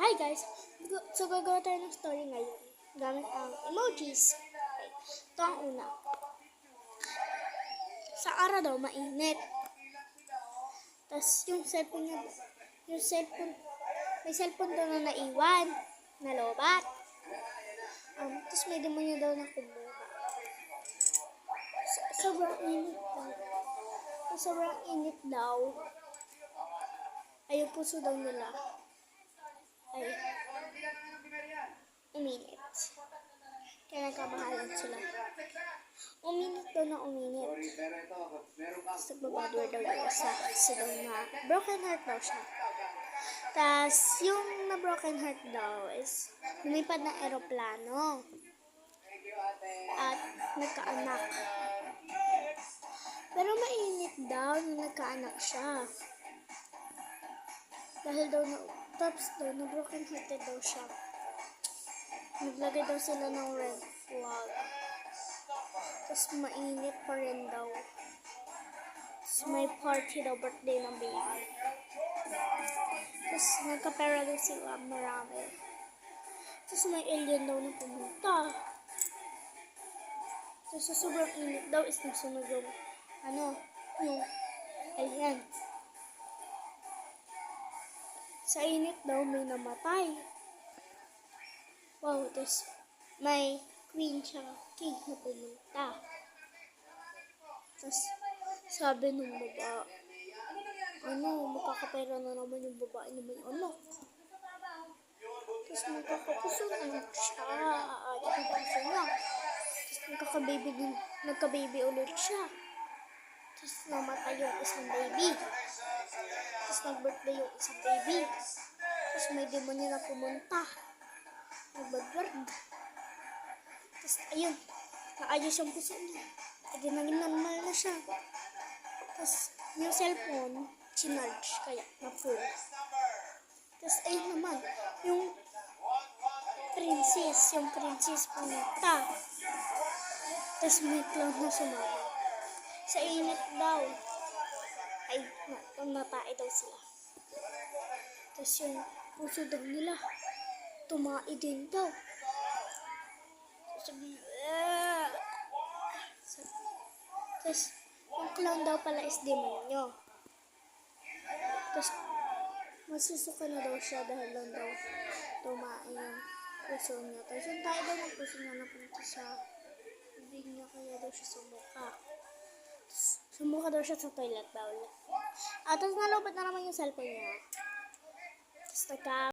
Hi guys! So gagawa tayo ng story ngayon gamit ang emojis. Okay. Ito ang una. Sa araw daw mainit. Tapos yung cellphone niya, may cellphone daw na naiwan, na lobat. Tapos may demonyo daw na kumuha. Sobrang init daw. Sobrang init daw. Ay, yung puso daw nila ay uminit. Kaya nagkamahalan sila. Uminit daw na uminit. Tapos nagbabadware daw yung isa. Kasi daw na broken heart daw siya. Tapos yung na broken heart daw is lumipad ng eroplano. At nagkaanak. Pero mainit daw nung nagkaanak siya. Dahil daw na, tapos daw na broken hearted daw siya. Naglagay daw sila ng red flag. Tapos mainit pa rin daw. Tapos may party daw, birthday ng baby. Tapos nagkapera daw sila marami. Tapos may alien daw na pumunta. Tapos sa sobrang init daw is nagsunod yung yung alien. Sa init daw may namatay. Wow, tapos may queen siya, king na pumunta. Tapos sabi nung baba, makakapera na naman yung babae na may anak. Tapos magkakapuso na siya. Nagkakapuso na. Tapos nagka-baby ulit siya. Tapos namatay yung isang baby. Tapos nag-birthday yung isang baby. Tapos may demonyo na pumunta. Nagbadward. Tapos ayun, naayos yung puso niya. Kasi naging normal na siya. Tapos yung cellphone, chinarge kaya na full. Tapos ayun naman, yung princess pumunta. Tapos may clown na sumama. Sa init daw. Ay, namatay daw sila. Tapos yung puso daw nila, tumai din daw. Tapos, yung clown daw pala is demonyo. Tapos, masusuka na daw siya dahil lang daw tumai yung puso niya. Tapos, yung tayo daw ng puso niya napunta sa bibig niya, kaya daw siya sumuka. Sumuka daw siya sa toilet bowl. Tapos nalobat na naman yung cellphone niya. Tapos